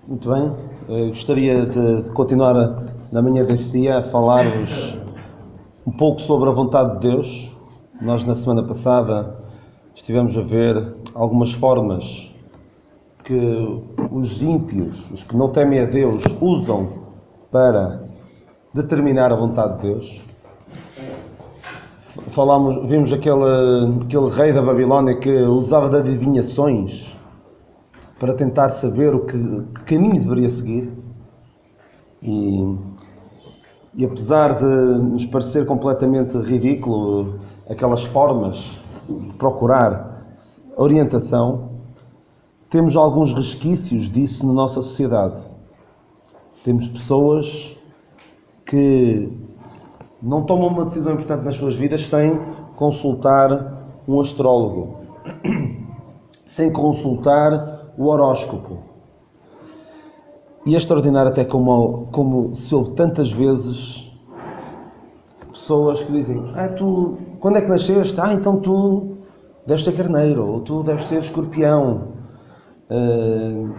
Muito bem, gostaria de continuar na manhã deste dia a falar-vos um pouco sobre a vontade de Deus. Nós na semana passada estivemos a ver algumas formas que os ímpios, os que não temem a Deus, usam para determinar a vontade de Deus. Vimos aquele rei da Babilónia que usava de adivinhações para tentar saber que caminho deveria seguir. E apesar de nos parecer completamente ridículo aquelas formas de procurar orientação, temos alguns resquícios disso na nossa sociedade. Temos pessoas que não tomam uma decisão importante nas suas vidas sem consultar um astrólogo, sem consultar o horóscopo. E é extraordinário até como se ouve tantas vezes pessoas que dizem: tu, quando é que nasceste? Então tu deves ser carneiro, ou tu deves ser escorpião.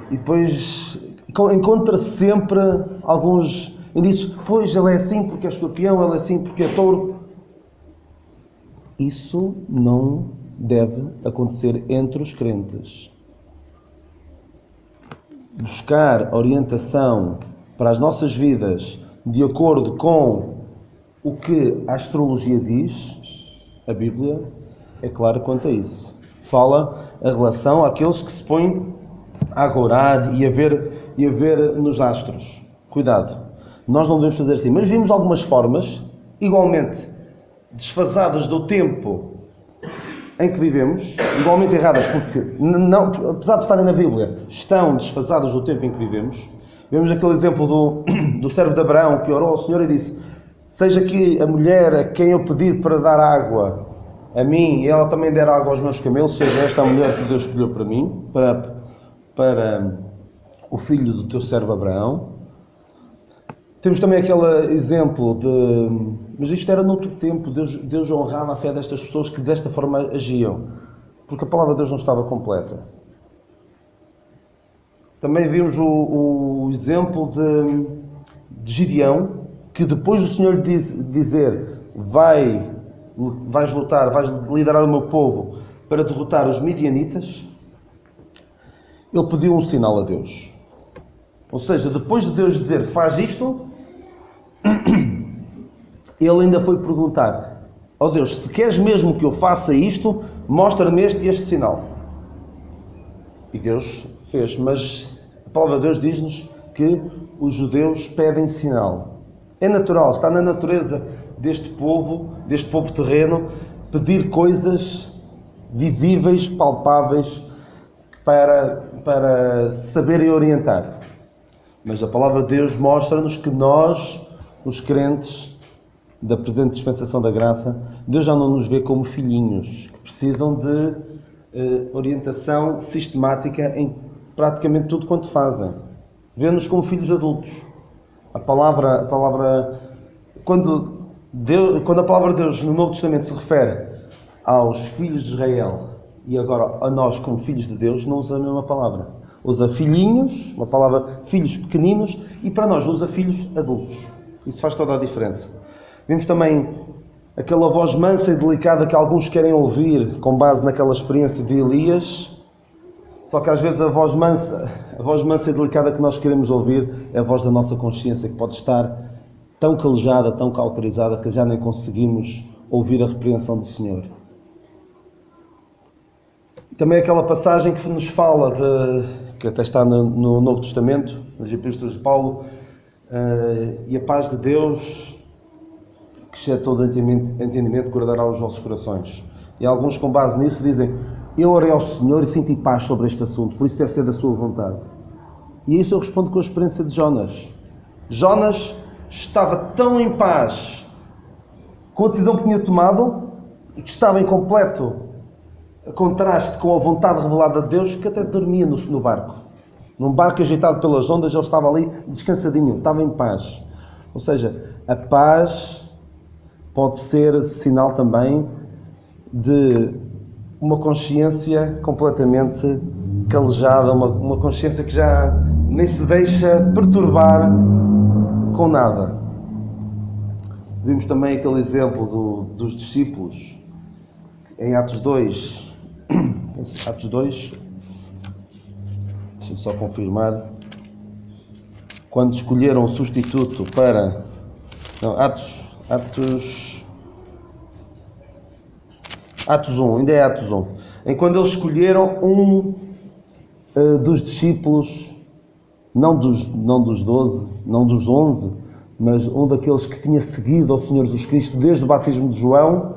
E depois encontra-se sempre alguns indícios: pois ele é assim porque é escorpião, ele é assim porque é touro. Isso não deve acontecer entre os crentes. Buscar orientação para as nossas vidas de acordo com o que a astrologia diz, a Bíblia é clara quanto a isso. Fala a relação àqueles que se põem a agorar e a ver nos astros. Cuidado, nós não devemos fazer assim. Mas vimos algumas formas, igualmente desfasadas do tempo em que vivemos, igualmente erradas, porque, não, apesar de estarem na Bíblia, estão desfasadas do tempo em que vivemos. Vemos aquele exemplo do servo de Abraão que orou ao Senhor e disse: seja que a mulher a quem eu pedir para dar água a mim, e ela também der água aos meus camelos, seja esta a mulher que Deus escolheu para mim, para o filho do teu servo Abraão. Temos também aquele exemplo de... Mas isto era noutro tempo. Deus honrava a fé destas pessoas que desta forma agiam, porque a palavra de Deus não estava completa. Também vimos o exemplo de Gideão, que depois do Senhor dizer: vais lutar, vais liderar o meu povo para derrotar os midianitas, ele pediu um sinal a Deus. Ou seja, depois de Deus dizer: faz isto, ele ainda foi perguntar: ó Deus, se queres mesmo que eu faça isto, mostra-me este e este sinal. E Deus fez. Mas a palavra de Deus diz-nos que os judeus pedem sinal. É natural, está na natureza deste povo terreno, pedir coisas visíveis, palpáveis, para saberem orientar. Mas a palavra de Deus mostra-nos que nós, os crentes da presente dispensação da graça, Deus já não nos vê como filhinhos que precisam de orientação sistemática em praticamente tudo quanto fazem. Vê-nos como filhos adultos. Quando a palavra de Deus no Novo Testamento se refere aos filhos de Israel e agora a nós como filhos de Deus, não usa a mesma palavra. Usa filhinhos, uma palavra filhos pequeninos, e para nós usa filhos adultos. Isso faz toda a diferença. Vimos também aquela voz mansa e delicada que alguns querem ouvir com base naquela experiência de Elias. Só que às vezes a voz mansa e delicada que nós queremos ouvir é a voz da nossa consciência, que pode estar tão calejada, tão cauterizada, que já nem conseguimos ouvir a repreensão do Senhor. Também aquela passagem que nos fala, que até está no Novo Testamento, nas Epístolas de Paulo: e a paz de Deus, que excede todo entendimento, guardará os vossos corações. E alguns, com base nisso, dizem: eu orei ao Senhor e senti paz sobre este assunto, por isso deve ser da sua vontade. E a isso eu respondo com a experiência de Jonas. Jonas estava tão em paz com a decisão que tinha tomado e que estava em completo contraste com a vontade revelada de Deus, que até dormia no barco. Num barco agitado pelas ondas, ele estava ali descansadinho, estava em paz. Ou seja, a paz pode ser sinal também de uma consciência completamente calejada, uma consciência que já nem se deixa perturbar com nada. Vimos também aquele exemplo dos discípulos em Atos 2. Atos 2. Deixa-me só confirmar. Quando escolheram o substituto para... Não, Atos 1, ainda é Atos 1. Em quando eles escolheram dos discípulos, não dos 12, não dos 11, mas um daqueles que tinha seguido ao Senhor Jesus Cristo desde o batismo de João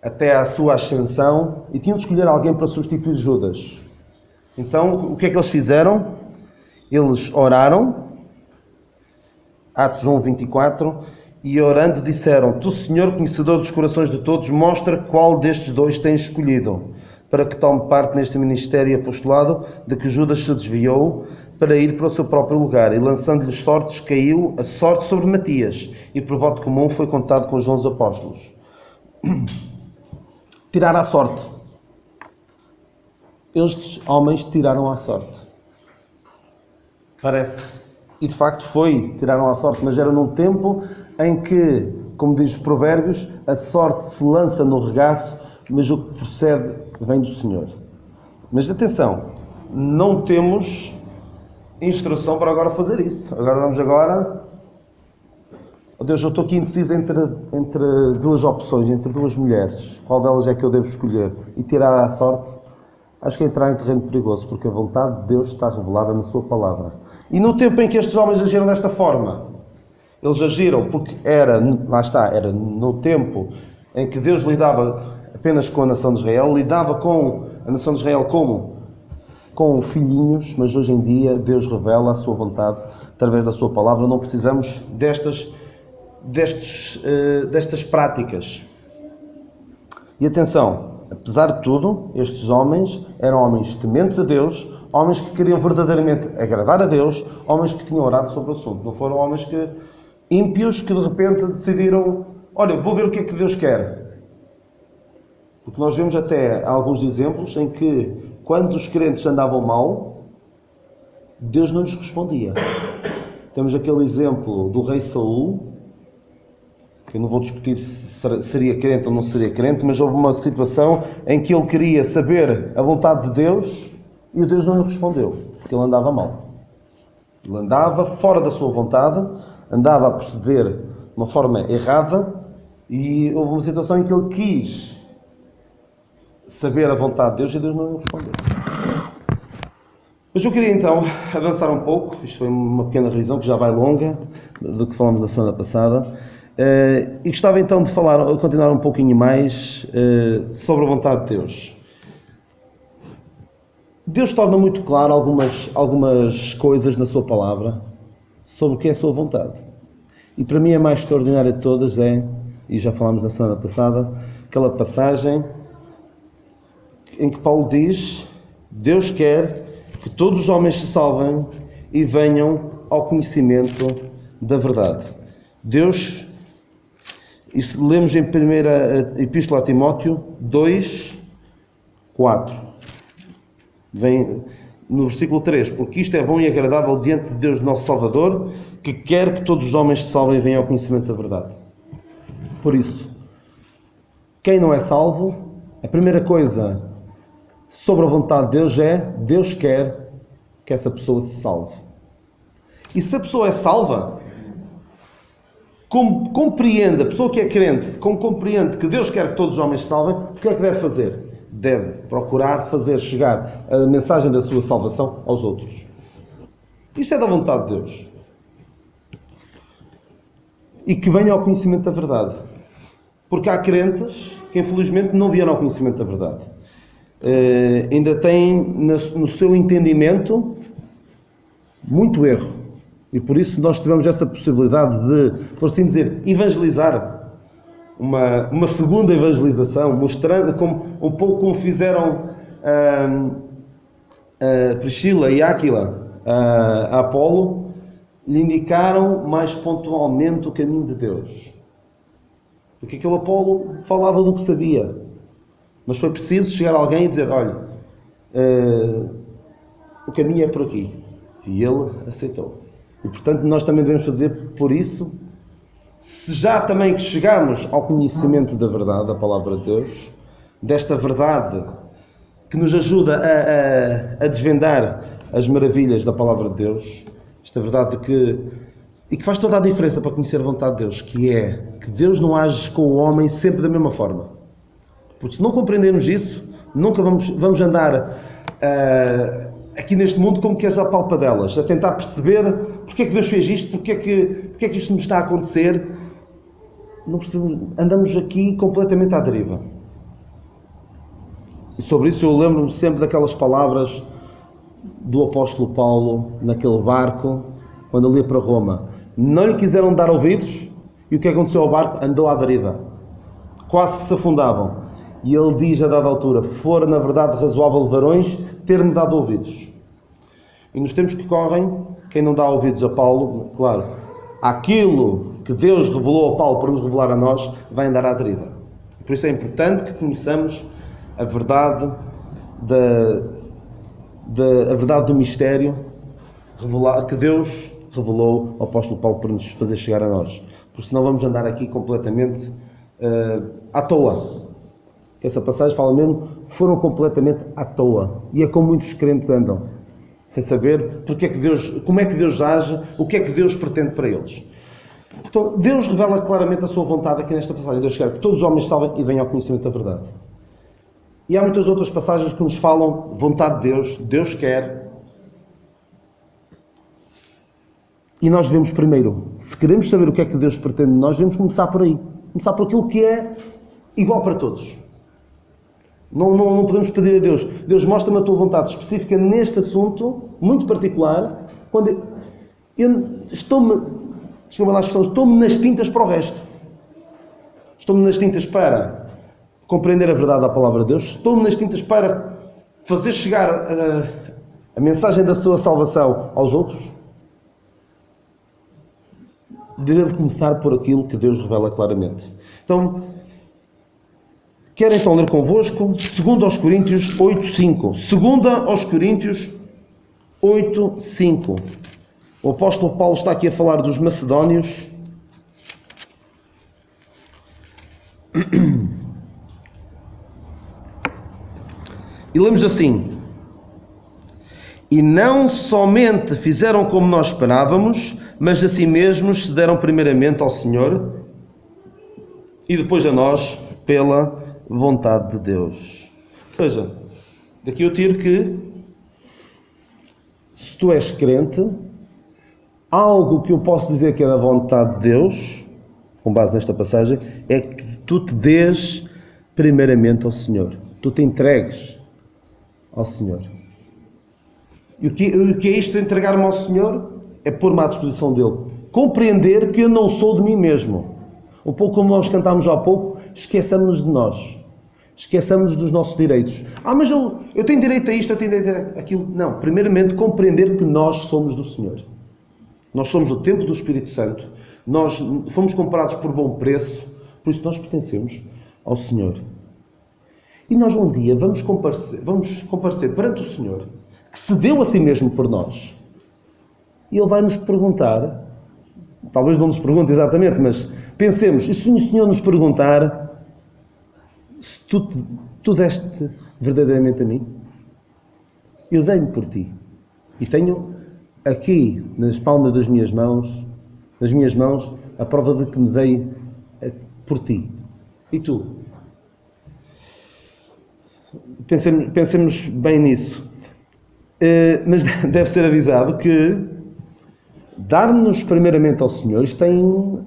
até à sua ascensão, e tinham de escolher alguém para substituir Judas. Então, o que é que eles fizeram? Eles oraram, Atos 1, 24, e orando disseram: Tu, Senhor, conhecedor dos corações de todos, mostra qual destes dois tens escolhido, para que tome parte neste ministério e apostolado de que Judas se desviou, para ir para o seu próprio lugar. E lançando-lhes sortes, caiu a sorte sobre Matias, e por voto comum foi contado com os 11 apóstolos. Tirar a sorte. Estes homens tiraram a sorte. Parece. E de facto tiraram a sorte, mas era num tempo em que, como diz os Provérbios, a sorte se lança no regaço, mas o que procede vem do Senhor. Mas atenção, não temos instrução para agora fazer isso. Oh Deus, eu estou aqui indeciso entre duas opções, entre duas mulheres. Qual delas é que eu devo escolher? E tirar a sorte? Acho que é entrar em terreno perigoso, porque a vontade de Deus está revelada na sua palavra. E no tempo em que estes homens agiram desta forma, eles agiram porque era no tempo em que Deus lidava apenas com a nação de Israel, lidava com a nação de Israel como? Com filhinhos, mas hoje em dia Deus revela a sua vontade através da sua palavra. Não precisamos destas práticas. E atenção, apesar de tudo, estes homens eram homens tementes a Deus, homens que queriam verdadeiramente agradar a Deus, homens que tinham orado sobre o assunto. Não foram homens ímpios que de repente decidiram: olha, vou ver o que é que Deus quer. Porque nós vemos até alguns exemplos em que, quando os crentes andavam mal, Deus não lhes respondia. Temos aquele exemplo do rei Saul, que eu não vou discutir se seria crente ou não seria crente, mas houve uma situação em que ele queria saber a vontade de Deus e o Deus não lhe respondeu, porque ele andava mal. Ele andava fora da sua vontade, andava a proceder de uma forma errada, e houve uma situação em que ele quis saber a vontade de Deus e Deus não lhe respondeu. Mas eu queria então avançar um pouco. Isto foi uma pequena revisão que já vai longa do que falamos da semana passada, e gostava então de continuar um pouquinho mais sobre a vontade de Deus. Deus torna muito claro algumas coisas na sua palavra sobre o que é a sua vontade. E para mim a mais extraordinária de todas e já falámos na semana passada, aquela passagem em que Paulo diz: Deus quer que todos os homens se salvem e venham ao conhecimento da verdade. Deus, isso lemos em 1ª Epístola a Timóteo 2, 4. Vem no versículo 3: porque isto é bom e agradável diante de Deus nosso Salvador, que quer que todos os homens se salvem e venham ao conhecimento da verdade. Por isso, quem não é salvo, a primeira coisa sobre a vontade de Deus Deus quer que essa pessoa se salve. E se a pessoa é salva, compreende, a pessoa que é crente, como compreende que Deus quer que todos os homens se salvem, o que é que deve fazer? Deve procurar fazer chegar a mensagem da sua salvação aos outros. Isto é da vontade de Deus. E que venha ao conhecimento da verdade. Porque há crentes que infelizmente não vieram ao conhecimento da verdade. Ainda têm no seu entendimento muito erro. E por isso nós tivemos essa possibilidade de, por assim dizer, evangelizar. Uma segunda evangelização, mostrando um pouco como fizeram Priscila e Áquila a Apolo, lhe indicaram mais pontualmente o caminho de Deus. Porque aquele Apolo falava do que sabia, mas foi preciso chegar alguém e dizer: olha, o caminho é por aqui. E ele aceitou. E portanto nós também devemos fazer por isso. Se já também que chegamos ao conhecimento da verdade, da palavra de Deus, desta verdade que nos ajuda a desvendar as maravilhas da palavra de Deus, esta verdade que faz toda a diferença para conhecer a vontade de Deus, que é que Deus não age com o homem sempre da mesma forma. Porque se não compreendermos isso, nunca vamos andar aqui neste mundo como que as apalpadelas, a tentar perceber porque é que Deus fez isto, porque é que isto nos está a acontecer. Não percebemos, andamos aqui completamente à deriva. E sobre isso eu lembro-me sempre daquelas palavras do apóstolo Paulo naquele barco, quando ele ia para Roma. Não lhe quiseram dar ouvidos, e o que aconteceu ao barco? Andou à deriva. Quase que se afundavam. E ele diz a dada altura: fora na verdade razoável, varões, ter-me dado ouvidos. E nos tempos que correm, quem não dá ouvidos a Paulo, claro, aquilo que Deus revelou a Paulo para nos revelar a nós, vai andar à deriva. Por isso é importante que conheçamos a verdade a verdade do mistério que Deus revelou ao apóstolo Paulo para nos fazer chegar a nós. Porque senão vamos andar aqui completamente à toa. Essa passagem fala mesmo, foram completamente à toa. E é como muitos crentes andam, sem saber como é que Deus age, o que é que Deus pretende para eles. Então, Deus revela claramente a sua vontade aqui nesta passagem. Deus quer que todos os homens salvem e venham ao conhecimento da verdade. E há muitas outras passagens que nos falam vontade de Deus, Deus quer. E nós devemos primeiro, se queremos saber o que é que Deus pretende de nós, devemos começar por aí. Começar por aquilo que é igual para todos. Não podemos pedir a Deus: Deus, mostra-me a tua vontade específica neste assunto, muito particular, quando eu estou-me nas tintas para o resto. Estou-me nas tintas para compreender a verdade da palavra de Deus. Estou-me nas tintas para fazer chegar a mensagem da sua salvação aos outros. Devo começar por aquilo que Deus revela claramente. Então, quero então ler convosco 2 Coríntios 8:5. 2 Coríntios 8:5. O apóstolo Paulo está aqui a falar dos macedónios. E lemos assim: e não somente fizeram como nós esperávamos, mas a si mesmos se deram primeiramente ao Senhor e depois a nós pela vontade de Deus. Ou seja, daqui eu tiro que se tu és crente, algo que eu posso dizer que é da vontade de Deus, com base nesta passagem, é que tu te dês primeiramente ao Senhor. Tu te entregues ao Senhor. E o que é isto de entregar-me ao Senhor? É pôr-me à disposição dele. Compreender que eu não sou de mim mesmo. Um pouco como nós cantámos há pouco, esqueçamos de nós. Esqueçamos dos nossos direitos. Mas eu tenho direito a isto, eu tenho direito a aquilo. Não. Primeiramente, compreender que nós somos do Senhor. Nós somos o templo do Espírito Santo. Nós fomos comprados por bom preço. Por isso nós pertencemos ao Senhor. E nós um dia vamos comparecer perante o Senhor, que se deu a si mesmo por nós. E Ele vai nos perguntar, talvez não nos pergunte exatamente, mas pensemos, e se o Senhor nos perguntar se tu deste verdadeiramente a mim? Eu dei-me por ti. E tenho aqui, nas palmas das minhas mãos, a prova de que me dei por ti. E tu? Pensemos bem nisso. Mas deve ser avisado que dar-nos primeiramente ao Senhor, isto tem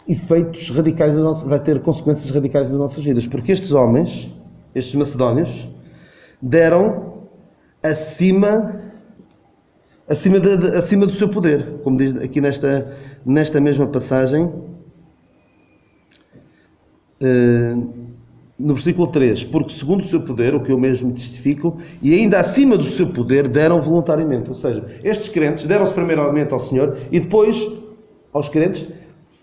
efeitos radicais vai ter consequências radicais nas nossas vidas, porque estes homens, estes macedónios, deram acima do seu poder, como diz aqui nesta mesma passagem, no versículo 3, porque segundo o seu poder, o que eu mesmo testifico, e ainda acima do seu poder, deram voluntariamente. Ou seja, estes crentes deram-se primeiramente ao Senhor e depois aos crentes,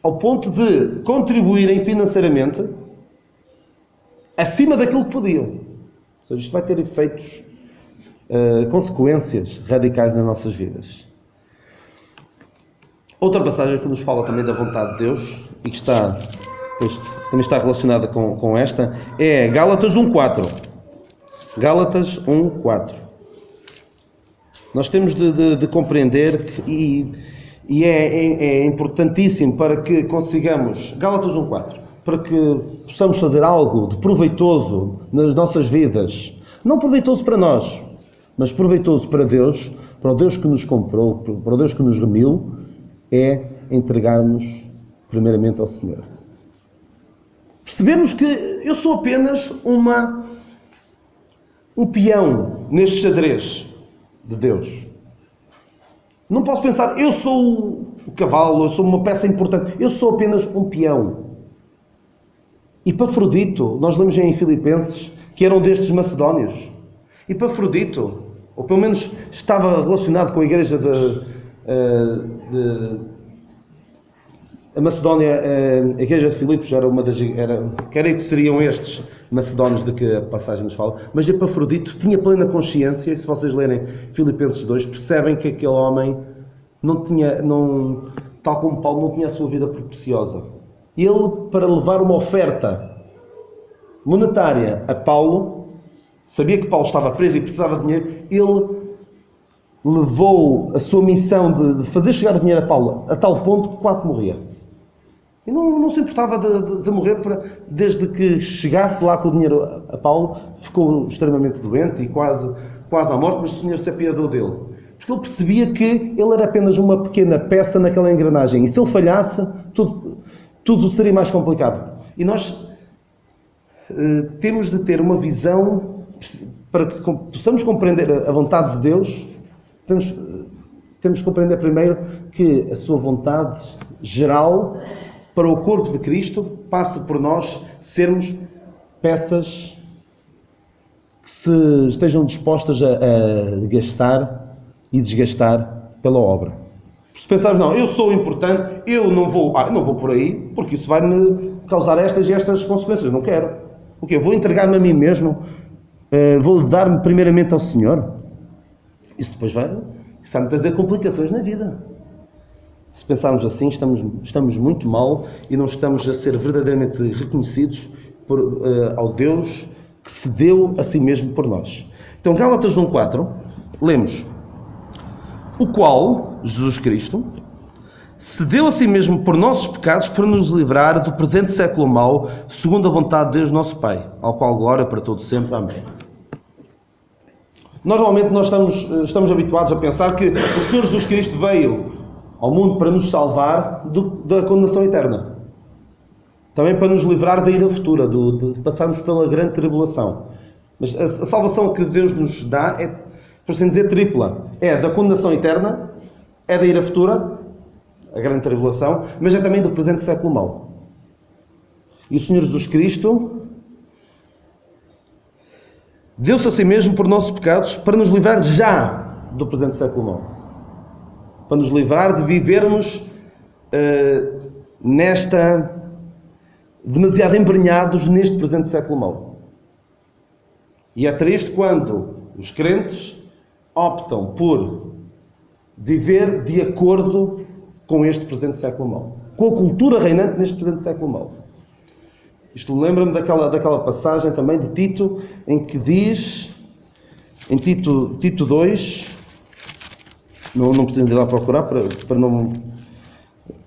ao ponto de contribuírem financeiramente acima daquilo que podiam. Ou seja, isto vai ter efeitos consequências radicais nas nossas vidas. Outra passagem que nos fala também da vontade de Deus e que também está relacionada com esta é Gálatas 1:4. Gálatas 1:4. Nós temos de compreender e é importantíssimo para que consigamos, Gálatas 1:4, para que possamos fazer algo de proveitoso nas nossas vidas. Não proveitoso para nós, mas proveitoso para Deus, para o Deus que nos comprou, para o Deus que nos remiu, é entregarmos primeiramente ao Senhor. Percebemos que eu sou apenas um peão neste xadrez de Deus. Não posso pensar, eu sou o cavalo, eu sou uma peça importante. Eu sou apenas um peão. Epafrodito, nós lemos em Filipenses, que eram destes macedónios. Epafrodito, ou pelo menos estava relacionado com a igreja a Macedónia, a igreja de Filipos era uma das... creio que seriam estes macedónios de que a passagem nos fala, mas Epafrodito tinha plena consciência, e se vocês lerem Filipenses 2, percebem que aquele homem tal como Paulo, não tinha a sua vida preciosa. Ele, para levar uma oferta monetária a Paulo, sabia que Paulo estava preso e precisava de dinheiro, ele levou a sua missão de fazer chegar o dinheiro a Paulo a tal ponto que quase morria. E não se importava de morrer desde que chegasse lá com o dinheiro a Paulo, ficou extremamente doente e quase à morte, mas o Senhor se apiadou dele. Porque ele percebia que ele era apenas uma pequena peça naquela engrenagem. E se ele falhasse, tudo seria mais complicado. E nós temos de ter uma visão para que possamos compreender a vontade de Deus. Temos que compreender primeiro que a sua vontade geral para o corpo de Cristo passa por nós sermos peças que se estejam dispostas a gastar e desgastar pela obra. Se pensarmos, não, eu sou importante, eu não vou por aí, porque isso vai-me causar estas e estas consequências. Eu não quero. O quê? Vou entregar-me a mim mesmo? Vou dar-me primeiramente ao Senhor? Isso depois vai me trazer complicações na vida. Se pensarmos assim, estamos muito mal e não estamos a ser verdadeiramente reconhecidos ao Deus que se deu a si mesmo por nós. Então, Gálatas 1:4, lemos: o qual, Jesus Cristo, se deu a si mesmo por nossos pecados para nos livrar do presente século mau, segundo a vontade de Deus nosso Pai, ao qual glória para todo sempre. Amém. Normalmente nós estamos habituados a pensar que o Senhor Jesus Cristo veio ao mundo para nos salvar da condenação eterna. Também para nos livrar da ira futura, de passarmos pela grande tribulação. Mas a salvação que Deus nos dá é, por assim dizer, tripla. É da condenação eterna, é da ira futura, a grande tribulação, mas é também do presente século mau. E o Senhor Jesus Cristo deu-se a si mesmo por nossos pecados para nos livrar já do presente século mau. Para nos livrar de vivermos demasiado embrenhados neste presente século mau. E é triste quando os crentes optam por viver de acordo com este presente século mau, com a cultura reinante neste presente século mau. Isto lembra-me daquela passagem também de Tito, em que diz, em Tito 2, não precisamos ir lá procurar para não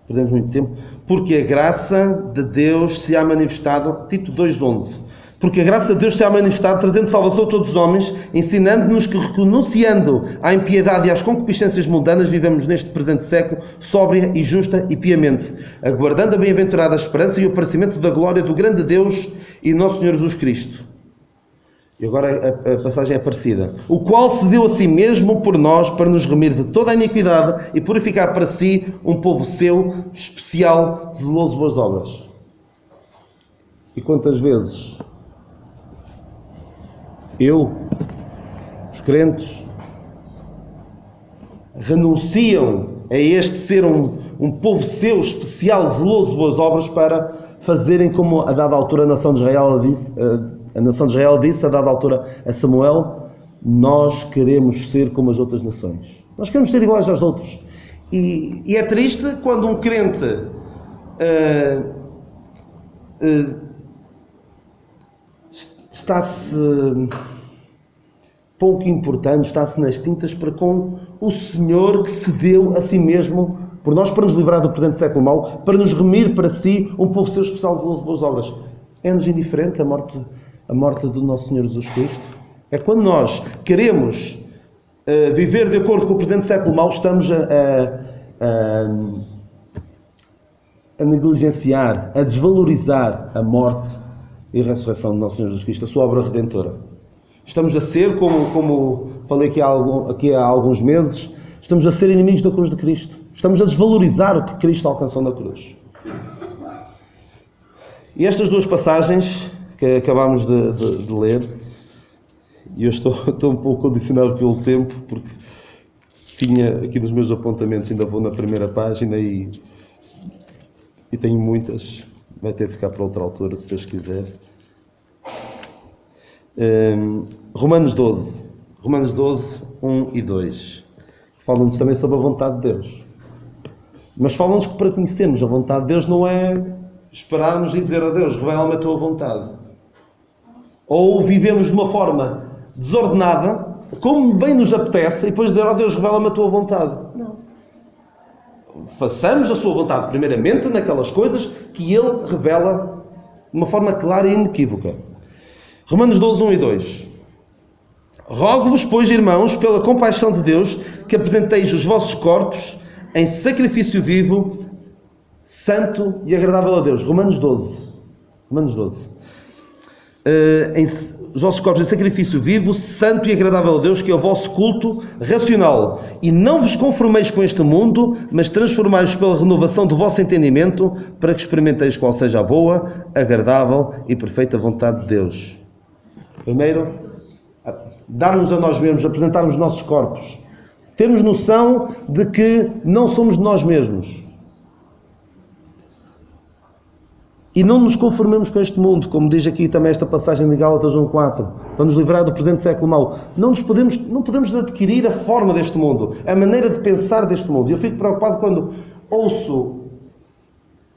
perdermos muito tempo, porque a graça de Deus se há manifestado, Tito 2:11, porque a graça de Deus se há manifestado, trazendo salvação a todos os homens, ensinando-nos que, renunciando à impiedade e às concupiscências mundanas, vivemos neste presente século sóbria e justa e piamente, aguardando a bem-aventurada esperança e o aparecimento da glória do grande Deus e nosso Senhor Jesus Cristo. E agora a passagem é parecida. O qual se deu a si mesmo por nós para nos remir de toda a iniquidade e purificar para si um povo seu, especial, zeloso de boas obras. E quantas vezes os crentes, renunciam a este ser um povo seu, especial, zeloso de boas obras, para fazerem como a dada altura a nação de Israel disse, a dada altura a Samuel: nós queremos ser como as outras nações. Nós queremos ser iguais aos outros. E é triste quando um crente está-se pouco importando, está-se nas tintas para com o Senhor que se deu a si mesmo por nós, para nos livrar do presente século mau, para nos remir para si um povo seu especial zeloso de boas obras. É-nos indiferente a morte do nosso Senhor Jesus Cristo? É quando nós queremos viver de acordo com o presente século mau, estamos a negligenciar, a desvalorizar a morte e a ressurreição do nosso Senhor Jesus Cristo, a sua obra redentora. Estamos a ser, como falei aqui há alguns meses, estamos a ser inimigos da cruz de Cristo. Estamos a desvalorizar o que Cristo alcançou na cruz. E estas duas passagens que acabámos de ler, e eu estou um pouco condicionado pelo tempo, porque tinha aqui nos meus apontamentos, ainda vou na primeira página e tenho muitas, vai ter de ficar para outra altura, se Deus quiser. Romanos 12, 1 e 2, falam-nos também sobre a vontade de Deus. Mas falam-nos que para conhecermos a vontade de Deus não é esperarmos e dizer a Deus, revela-me a tua vontade. Ou vivemos de uma forma desordenada, como bem nos apetece, e depois dizer, Deus, revela-me a tua vontade. Não. Façamos a sua vontade, primeiramente, naquelas coisas que Ele revela de uma forma clara e inequívoca. Romanos 12, 1 e 2. Rogo-vos, pois, irmãos, pela compaixão de Deus, que apresenteis os vossos corpos em sacrifício vivo, santo e agradável a Deus. Romanos 12. Os vossos corpos em sacrifício vivo, santo e agradável a Deus, que é o vosso culto racional. E não vos conformeis com este mundo, mas transformai-vos pela renovação do vosso entendimento, para que experimenteis qual seja a boa, agradável e perfeita vontade de Deus. Primeiro, darmos a nós mesmos, apresentarmos os nossos corpos. Termos noção de que não somos de nós mesmos. E não nos conformemos com este mundo, como diz aqui também esta passagem de Gálatas 1:4, para nos livrar do presente século mau. Não podemos adquirir a forma deste mundo, a maneira de pensar deste mundo. Eu fico preocupado quando ouço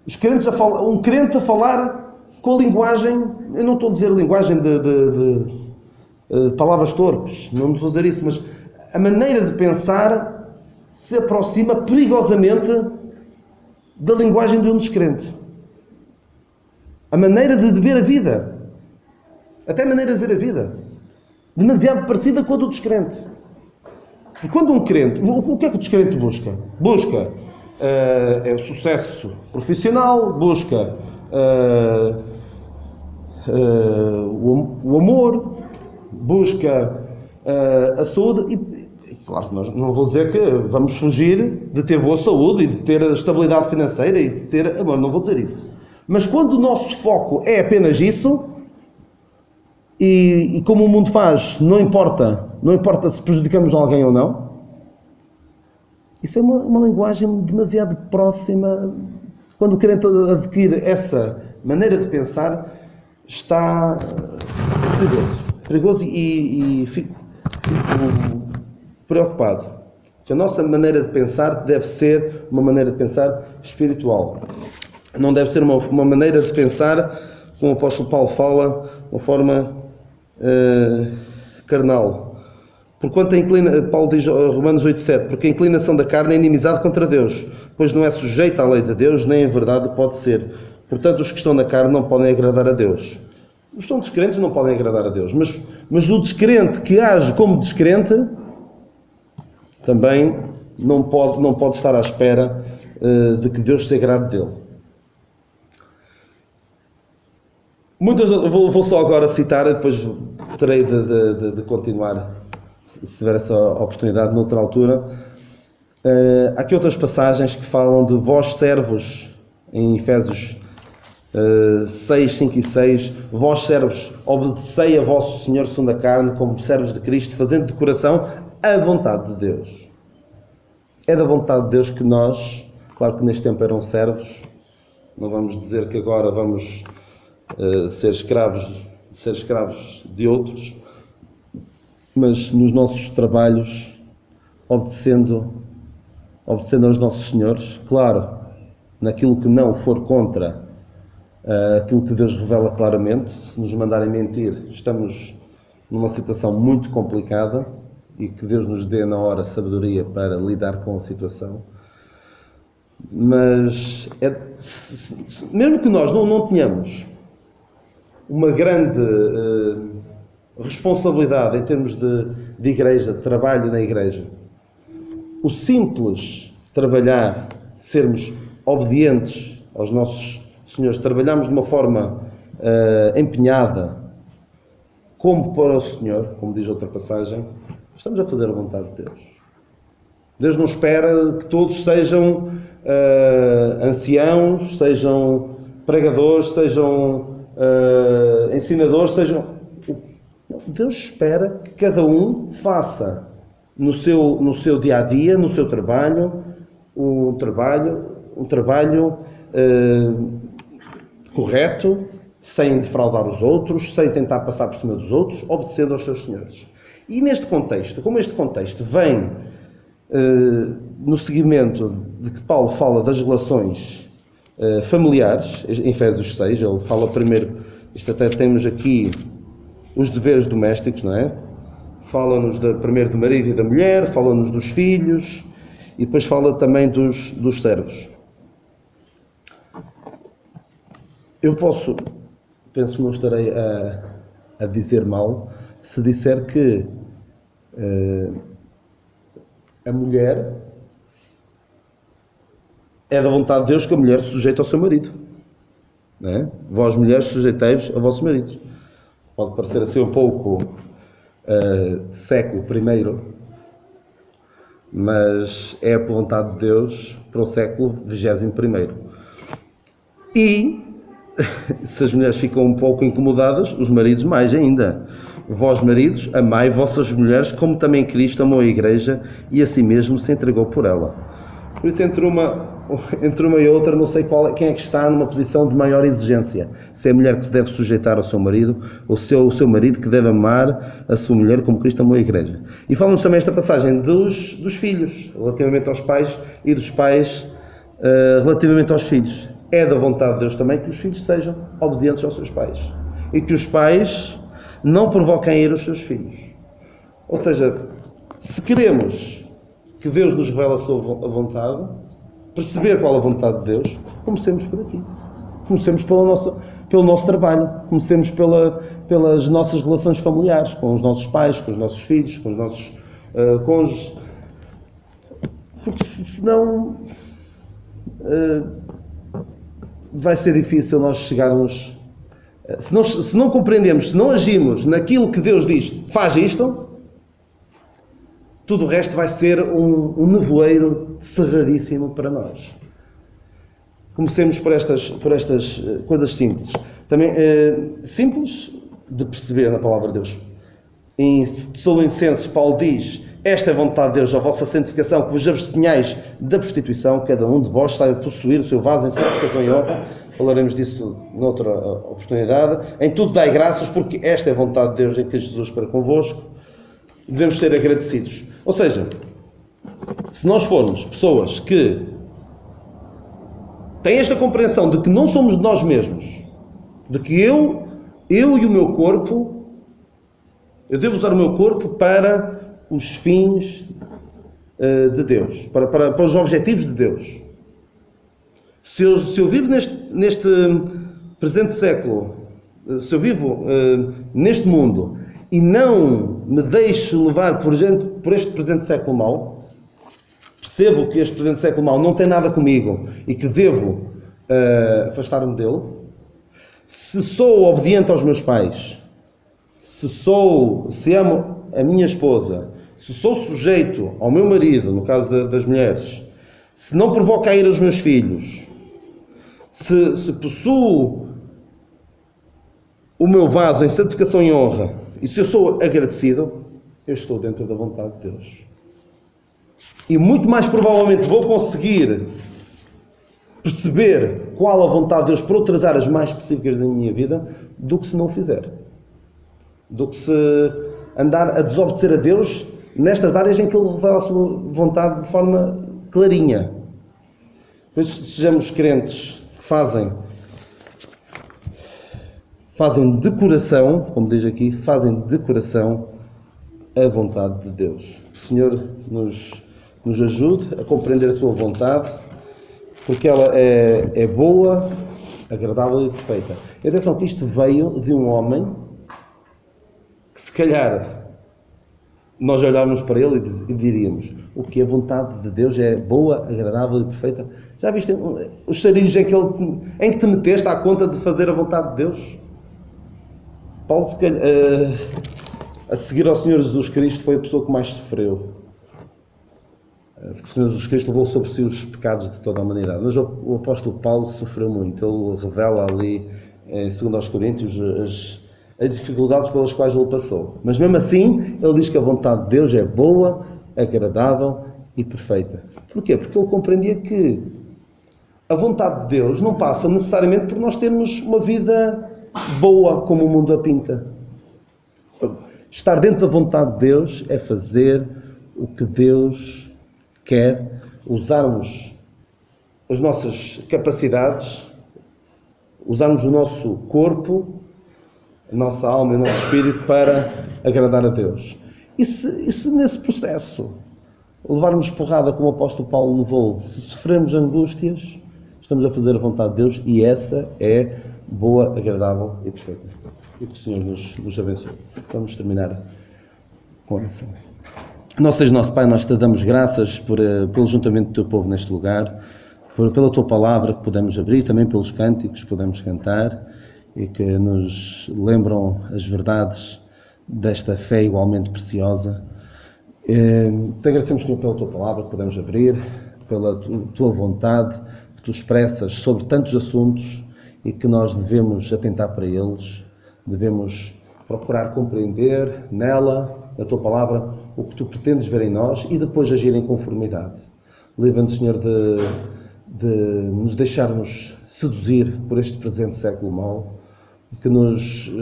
os crentes um crente a falar com a linguagem, eu não estou a dizer linguagem de palavras torpes, não estou a dizer isso, mas a maneira de pensar se aproxima perigosamente da linguagem de um descrente. A maneira de ver a vida. Até a maneira de ver a vida. Demasiado parecida com a do descrente. E quando um crente... O que é que o descrente busca? Busca o sucesso profissional, busca o amor, busca a saúde. E claro, não vou dizer que vamos fugir de ter boa saúde e de ter estabilidade financeira e de ter amor. Não vou dizer isso. Mas quando o nosso foco é apenas isso, e como o mundo faz, não importa se prejudicamos alguém ou não, isso é uma linguagem demasiado próxima. Quando o crente adquire essa maneira de pensar, está perigoso e fico preocupado. Que a nossa maneira de pensar deve ser uma maneira de pensar espiritual. Não deve ser uma maneira de pensar, como o apóstolo Paulo fala, uma forma carnal. Porquanto Paulo diz, Romanos 8:7, porque a inclinação da carne é inimizade contra Deus, pois não é sujeita à lei de Deus, nem em verdade pode ser. Portanto, os que estão na carne não podem agradar a Deus. Os que estão descrentes não podem agradar a Deus, mas o descrente que age como descrente também não pode estar à espera de que Deus se agrade dele. Vou só agora citar, depois terei de continuar, se tiver essa oportunidade, noutra altura. Há aqui outras passagens que falam de vós servos, em Efésios 6, 5 e 6. Vós servos, obedecei a vosso Senhor segundo a carne, como servos de Cristo, fazendo de coração a vontade de Deus. É da vontade de Deus que nós, claro que neste tempo eram servos, não vamos dizer que agora vamos... ser escravos de outros, mas nos nossos trabalhos, obedecendo aos nossos senhores, claro, naquilo que não for contra aquilo que Deus revela claramente. Se nos mandarem mentir, estamos numa situação muito complicada, e que Deus nos dê na hora sabedoria para lidar com a situação. Mas mesmo que nós não tenhamos uma grande responsabilidade em termos de igreja, de trabalho na igreja, o simples trabalhar, sermos obedientes aos nossos senhores, trabalharmos de uma forma empenhada, como para o Senhor, como diz outra passagem, estamos a fazer a vontade de Deus. Deus não espera que todos sejam anciãos, sejam pregadores, sejam ensinadores, Deus espera que cada um faça no seu dia-a-dia, no seu trabalho, um trabalho correto, sem defraudar os outros, sem tentar passar por cima dos outros, obedecendo aos seus senhores. E neste contexto, como este contexto vem no seguimento de que Paulo fala das relações familiares, em Efésios 6, ele fala primeiro, isto até temos aqui os deveres domésticos, não é? Fala-nos primeiro do marido e da mulher, fala-nos dos filhos, e depois fala também dos servos. Eu penso que não estarei a dizer mal se disser que a mulher é da vontade de Deus que a mulher se sujeite ao seu marido, não é? Vós, mulheres, sujeitei-vos a vossos maridos. Pode parecer assim um pouco século I, mas é a vontade de Deus para o século XXI. E se as mulheres ficam um pouco incomodadas, os maridos mais ainda. Vós, maridos, amai vossas mulheres, como também Cristo amou a Igreja e a si mesmo se entregou por ela. Por isso, entre uma e outra, não sei quem é que está numa posição de maior exigência. Se é a mulher que se deve sujeitar ao seu marido, ou se é o seu marido que deve amar a sua mulher como Cristo amou a Igreja. E fala-nos também esta passagem dos filhos, relativamente aos pais, e dos pais relativamente aos filhos. É da vontade de Deus também que os filhos sejam obedientes aos seus pais. E que os pais não provoquem a ira os seus filhos. Ou seja, se queremos que Deus nos revele a sua vontade, perceber qual é a vontade de Deus, comecemos por aqui. Comecemos pelo nosso trabalho. Comecemos pelas nossas relações familiares, com os nossos pais, com os nossos filhos, com os nossos cônjuges. Porque senão vai ser difícil nós chegarmos... Se não compreendemos, se não agimos naquilo que Deus diz, faz isto, tudo o resto vai ser um nevoeiro cerradíssimo para nós. Comecemos por estas coisas simples. Também simples de perceber na palavra de Deus. Em Tessalonicenses, Paulo diz: esta é a vontade de Deus, a vossa santificação, que vos abstenhais da prostituição, cada um de vós saiba possuir o seu vaso em santificação e honra. Falaremos disso noutra oportunidade. Em tudo dai graças, porque esta é a vontade de Deus em Cristo Jesus para convosco. Devemos ser agradecidos. Ou seja, se nós formos pessoas que têm esta compreensão de que não somos de nós mesmos, de que eu e o meu corpo, eu devo usar o meu corpo para os fins de Deus, para os objetivos de Deus. Se eu vivo neste presente século, se eu vivo neste mundo e não me deixo levar por este presente século mau, percebo que este presente século mau não tem nada comigo e que devo afastar-me dele, se sou obediente aos meus pais, se amo a minha esposa, se sou sujeito ao meu marido, no caso das mulheres, se não provoco a ira aos meus filhos, se possuo o meu vaso em santificação e honra, e se eu sou agradecido, eu estou dentro da vontade de Deus. E muito mais provavelmente vou conseguir perceber qual a vontade de Deus para outras áreas mais específicas da minha vida do que se não o fizer. Do que se andar a desobedecer a Deus nestas áreas em que Ele revela a sua vontade de forma clarinha. Por isso, sejamos crentes que fazem de coração, como diz aqui, fazem de coração a vontade de Deus. O Senhor nos ajude a compreender a sua vontade, porque ela é boa, agradável e perfeita. E atenção que isto veio de um homem que, se calhar, nós olhávamos para ele e diríamos: o que a vontade de Deus é boa, agradável e perfeita. Já viste os sarilhos em que te meteste à conta de fazer a vontade de Deus? Paulo, se calhar, a seguir ao Senhor Jesus Cristo, foi a pessoa que mais sofreu. Porque o Senhor Jesus Cristo levou sobre si os pecados de toda a humanidade. Mas o apóstolo Paulo sofreu muito. Ele revela ali, em 2 Coríntios, as dificuldades pelas quais ele passou. Mas mesmo assim, ele diz que a vontade de Deus é boa, agradável e perfeita. Porquê? Porque ele compreendia que a vontade de Deus não passa necessariamente por nós termos uma vida boa como o mundo a pinta. Estar dentro da vontade de Deus é fazer o que Deus quer, usarmos as nossas capacidades, usarmos o nosso corpo, a nossa alma e o nosso espírito para agradar a Deus. E se nesse processo levarmos porrada como o apóstolo Paulo levou, se sofrermos angústias, estamos a fazer a vontade de Deus, e essa é boa, agradável e perfeita. E que o Senhor nos abençoe. Vamos terminar com a oração. Nosso Deus, nosso Pai, nós te damos graças pelo juntamento do teu povo neste lugar, pela tua palavra que podemos abrir, também pelos cânticos que podemos cantar e que nos lembram as verdades desta fé igualmente preciosa. Te agradecemos, Senhor, pela tua palavra que podemos abrir, pela tua vontade que tu expressas sobre tantos assuntos e que nós devemos atentar para eles, devemos procurar compreender nela, na tua palavra, o que tu pretendes ver em nós e depois agir em conformidade. Livra-nos, Senhor, de nos deixarmos seduzir por este presente século mau, que nos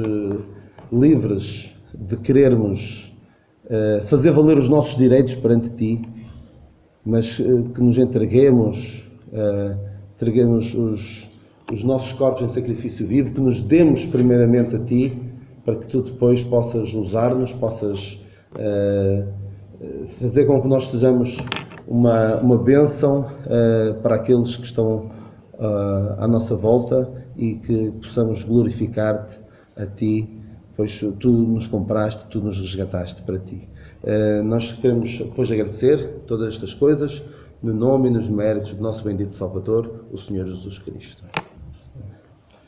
livres de querermos fazer valer os nossos direitos perante ti, mas que nos entreguemos os nossos corpos em sacrifício vivo, que nos demos primeiramente a ti, para que tu depois possas usar-nos, possas fazer com que nós sejamos uma bênção para aqueles que estão à nossa volta e que possamos glorificar-te a ti, pois tu nos compraste, tu nos resgataste para ti. Nós queremos depois agradecer todas estas coisas no nome e nos méritos do nosso bendito Salvador, o Senhor Jesus Cristo.